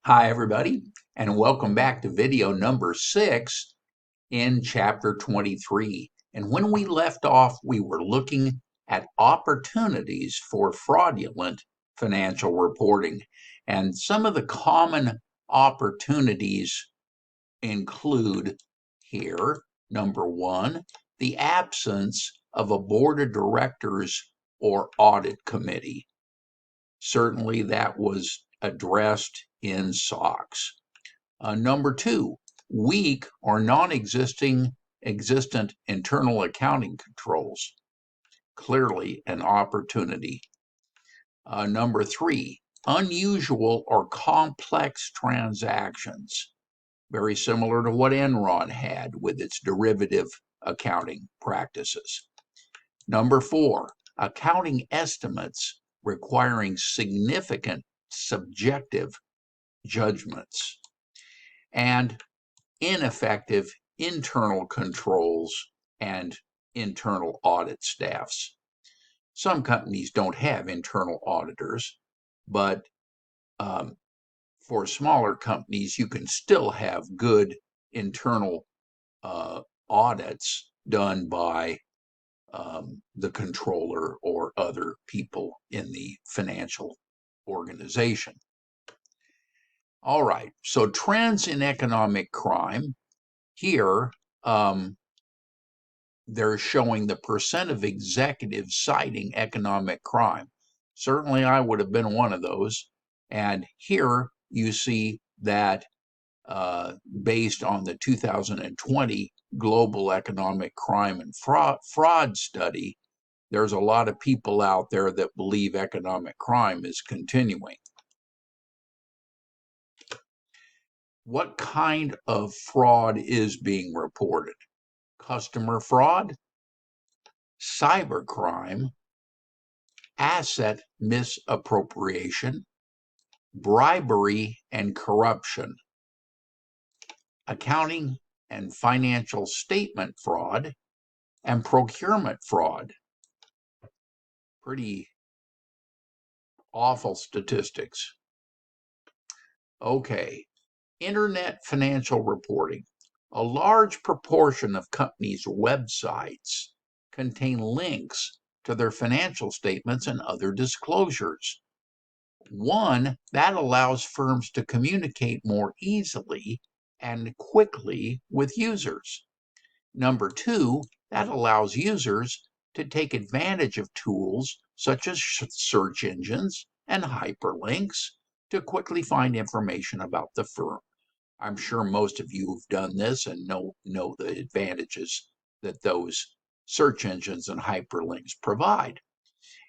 Hi, everybody, and welcome back to video number 6 in chapter 23. And when we left off, we were looking at opportunities for fraudulent financial reporting. And some of the common opportunities include here, number 1, the absence of a board of directors or audit committee. Certainly that was addressed in SOX. Number 2, weak or non-existent internal accounting controls. Clearly an opportunity. Number 3, unusual or complex transactions. Very similar to what Enron had with its derivative accounting practices. Number 4, accounting estimates requiring significant subjective judgments, and ineffective internal controls and internal audit staffs. Some companies don't have internal auditors, but for smaller companies, you can still have good internal audits done by the controller or other people in the financial organization. All right, so trends in economic crime. Here, they're showing the percent of executives citing economic crime. Certainly, I would have been one of those. And here you see that based on the 2020 Global Economic Crime and Fraud Study, there's a lot of people out there that believe economic crime is continuing. What kind of fraud is being reported? Customer fraud, cybercrime, asset misappropriation, bribery and corruption, accounting and financial statement fraud, and procurement fraud. Pretty awful statistics. Okay, internet financial reporting. A large proportion of companies' websites contain links to their financial statements and other disclosures. One, that allows firms to communicate more easily and quickly with users. Number 2, that allows users to take advantage of tools such as search engines and hyperlinks to quickly find information about the firm. I'm sure most of you have done this and know the advantages that those search engines and hyperlinks provide.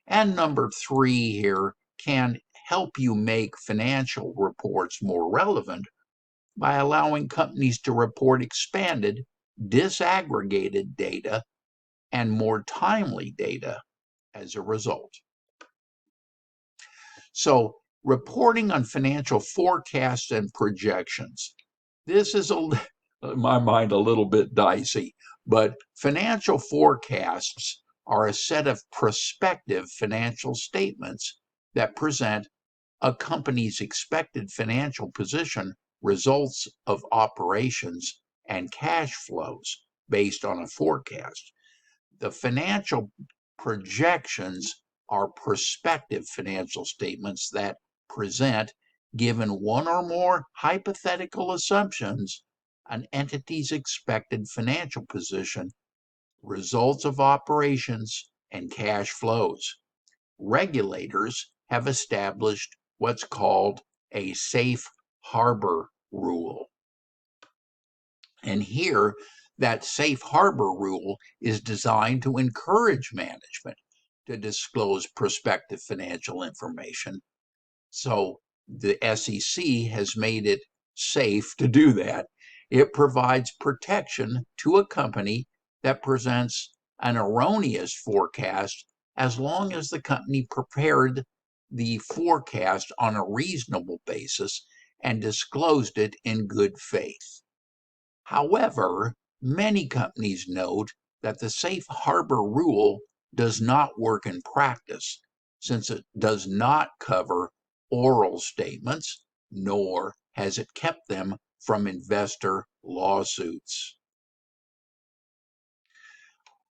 And number 3 here can help you make financial reports more relevant by allowing companies to report expanded, disaggregated data and more timely data as a result. So, reporting on financial forecasts and projections. This is, in my mind, a little bit dicey, but financial forecasts are a set of prospective financial statements that present a company's expected financial position, results of operations, and cash flows based on a forecast. The financial projections are prospective financial statements that present, given one or more hypothetical assumptions, an entity's expected financial position, results of operations, and cash flows. Regulators have established what's called a safe harbor rule. And here, that safe harbor rule is designed to encourage management to disclose prospective financial information. So the SEC has made it safe to do that. It provides protection to a company that presents an erroneous forecast as long as the company prepared the forecast on a reasonable basis and disclosed it in good faith. However, many companies note that the safe harbor rule does not work in practice, since it does not cover oral statements nor has it kept them from investor lawsuits.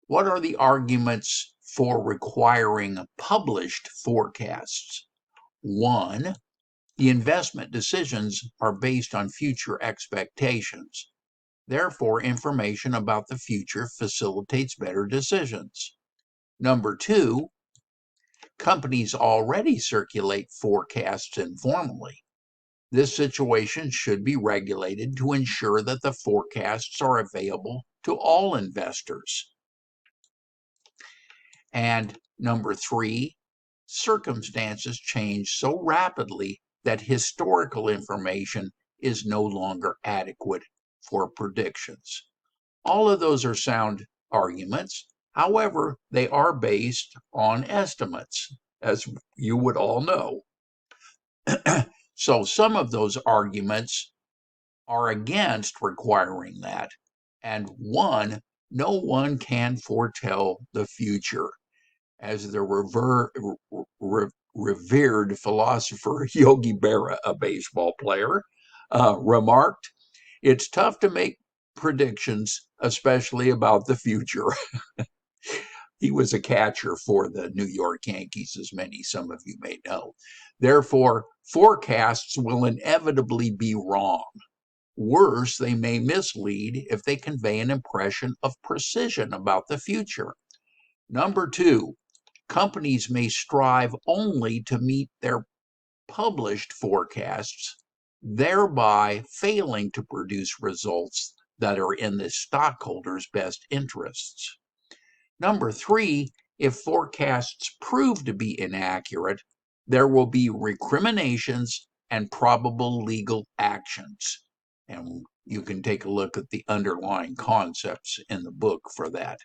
What are the arguments for requiring published forecasts? 1. The investment decisions are based on future expectations. Therefore, information about the future facilitates better decisions. Number 2, companies already circulate forecasts informally. This situation should be regulated to ensure that the forecasts are available to all investors. And number 3, circumstances change so rapidly that historical information is no longer adequate for predictions. All of those are sound arguments. However, they are based on estimates, as you would all know. So some of those arguments are against requiring that. And one, no one can foretell the future. As the revered philosopher Yogi Berra, a baseball player, remarked, "It's tough to make predictions, especially about the future." He was a catcher for the New York Yankees, as some of you may know. Therefore, forecasts will inevitably be wrong. Worse, they may mislead if they convey an impression of precision about the future. Number 2, companies may strive only to meet their published forecasts, thereby failing to produce results that are in the stockholders' best interests. Number 3, if forecasts prove to be inaccurate, there will be recriminations and probable legal actions. And you can take a look at the underlying concepts in the book for that.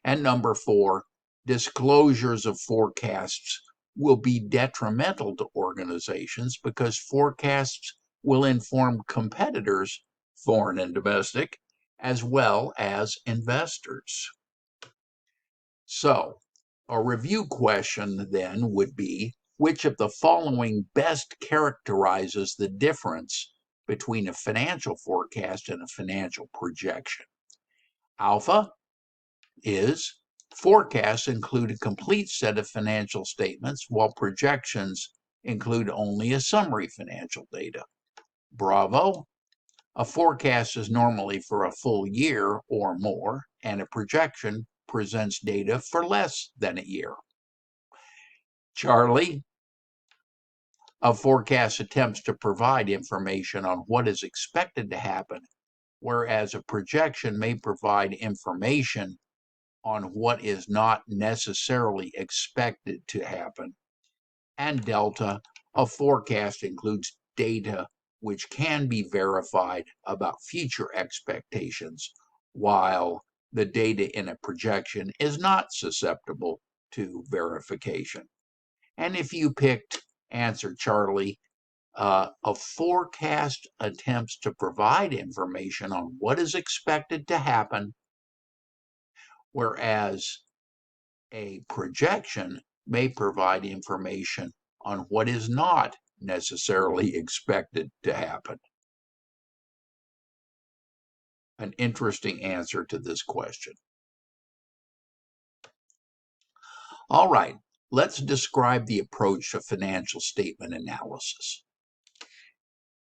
And number 4, disclosures of forecasts will be detrimental to organizations because forecasts will inform competitors, foreign and domestic, as well as investors. So, a review question then would be, which of the following best characterizes the difference between a financial forecast and a financial projection? Alpha is forecasts include a complete set of financial statements, while projections include only a summary financial data. Bravo, a forecast is normally for a full year or more, and a projection presents data for less than a year. Charlie, a forecast attempts to provide information on what is expected to happen, whereas a projection may provide information on what is not necessarily expected to happen. And Delta, a forecast includes data which can be verified about future expectations, while the data in a projection is not susceptible to verification. And if you picked answer Charlie, a forecast attempts to provide information on what is expected to happen, whereas a projection may provide information on what is not necessarily expected to happen. An interesting answer to this question. All right, let's describe the approach to financial statement analysis.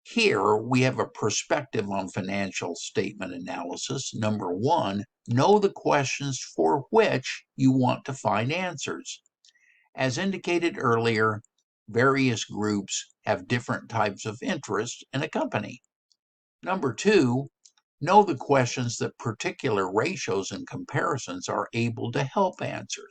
Here we have a perspective on financial statement analysis. Number 1, know the questions for which you want to find answers. As indicated earlier, various groups have different types of interest in a company. Number 2, know the questions that particular ratios and comparisons are able to help answer.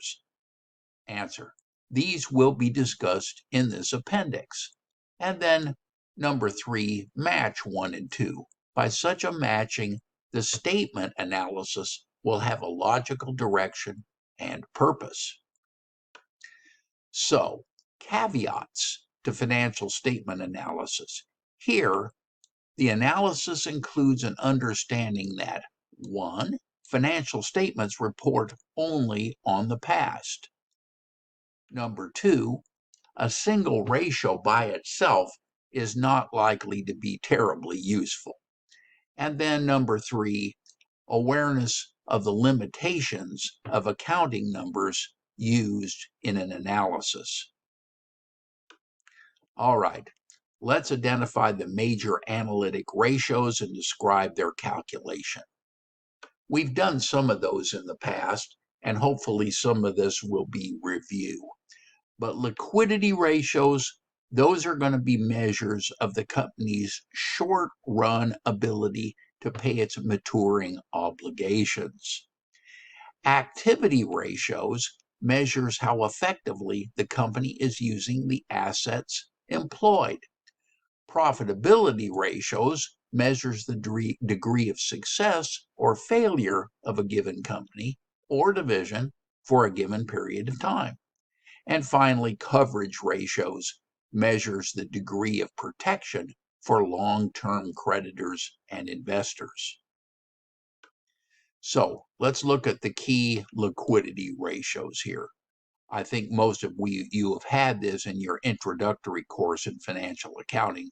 These will be discussed in this appendix. And then number 3, match 1 and 2. By such a matching, the statement analysis will have a logical direction and purpose. So, caveats to financial statement analysis. Here, the analysis includes an understanding that 1, financial statements report only on the past. Number 2, a single ratio by itself is not likely to be terribly useful. And then number 3, awareness of the limitations of accounting numbers used in an analysis. All right, let's identify the major analytic ratios and describe their calculation. We've done some of those in the past, and hopefully some of this will be review. But liquidity ratios, those are going to be measures of the company's short-run ability to pay its maturing obligations. Activity ratios measures how effectively the company is using the assets employed. Profitability ratios measures the degree of success or failure of a given company or division for a given period of time. And finally, coverage ratios measures the degree of protection for long-term creditors and investors. So let's look at the key liquidity ratios here. I think most of you have had this in your introductory course in financial accounting,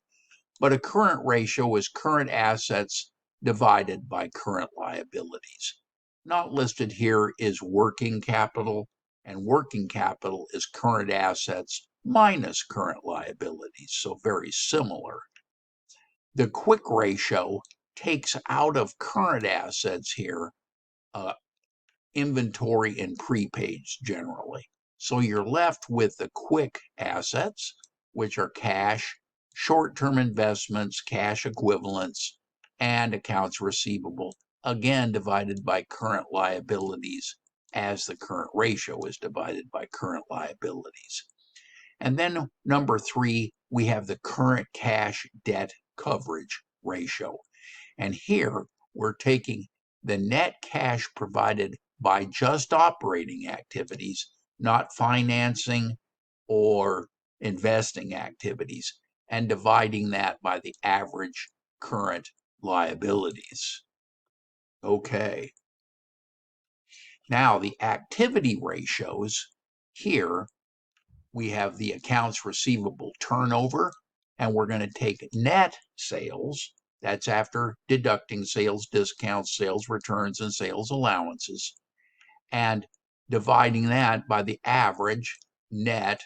but a current ratio is current assets divided by current liabilities. Not listed here is working capital, and working capital is current assets minus current liabilities, so very similar. The quick ratio takes out of current assets here inventory and prepaids generally. So you're left with the quick assets, which are cash, short-term investments, cash equivalents, and accounts receivable, again divided by current liabilities as the current ratio is divided by current liabilities. And then number 3, we have the current cash debt coverage ratio. And here we're taking the net cash provided by just operating activities, not financing or investing activities, and dividing that by the average current liabilities. Okay. Now the activity ratios, here we have the accounts receivable turnover, and we're going to take net sales, that's after deducting sales discounts, sales returns, and sales allowances, and dividing that by the average net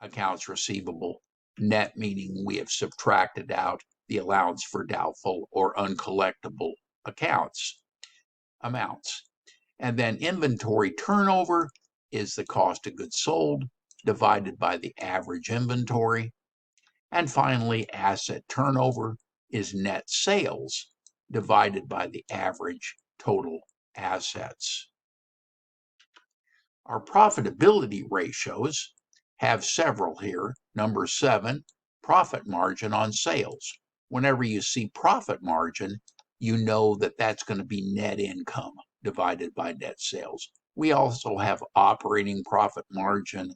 accounts receivable, net meaning we have subtracted out the allowance for doubtful or uncollectible amounts. And then inventory turnover is the cost of goods sold divided by the average inventory. And finally, asset turnover is net sales divided by the average total assets. Our profitability ratios have several here. Number 7, profit margin on sales. Whenever you see profit margin, you know that that's going to be net income divided by net sales. We also have operating profit margin,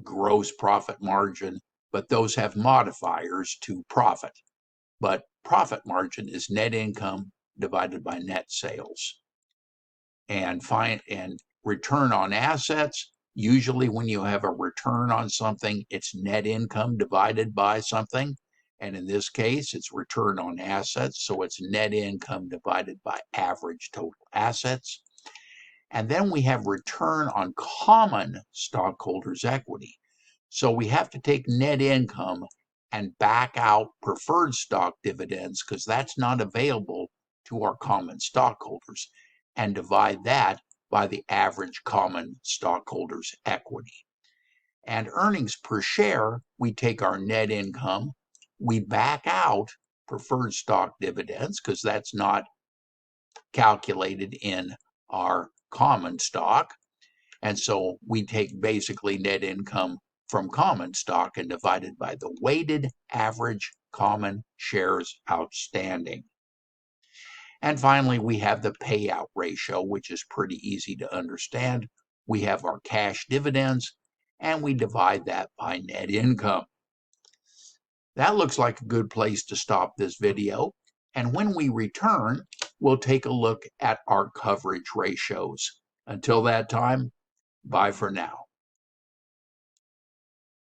gross profit margin, but those have modifiers to profit. But profit margin is net income divided by net sales. And return on assets, usually when you have a return on something, it's net income divided by something. And in this case, it's return on assets, so it's net income divided by average total assets. And then we have return on common stockholders' equity. So we have to take net income and back out preferred stock dividends because that's not available to our common stockholders, and divide that by the average common stockholders' equity. And earnings per share, we take our net income, we back out preferred stock dividends because that's not calculated in our common stock. And so we take basically net income from common stock and divide it by the weighted average common shares outstanding. And finally, we have the payout ratio, which is pretty easy to understand. We have our cash dividends, and we divide that by net income. That looks like a good place to stop this video. And when we return, we'll take a look at our coverage ratios. Until that time, bye for now.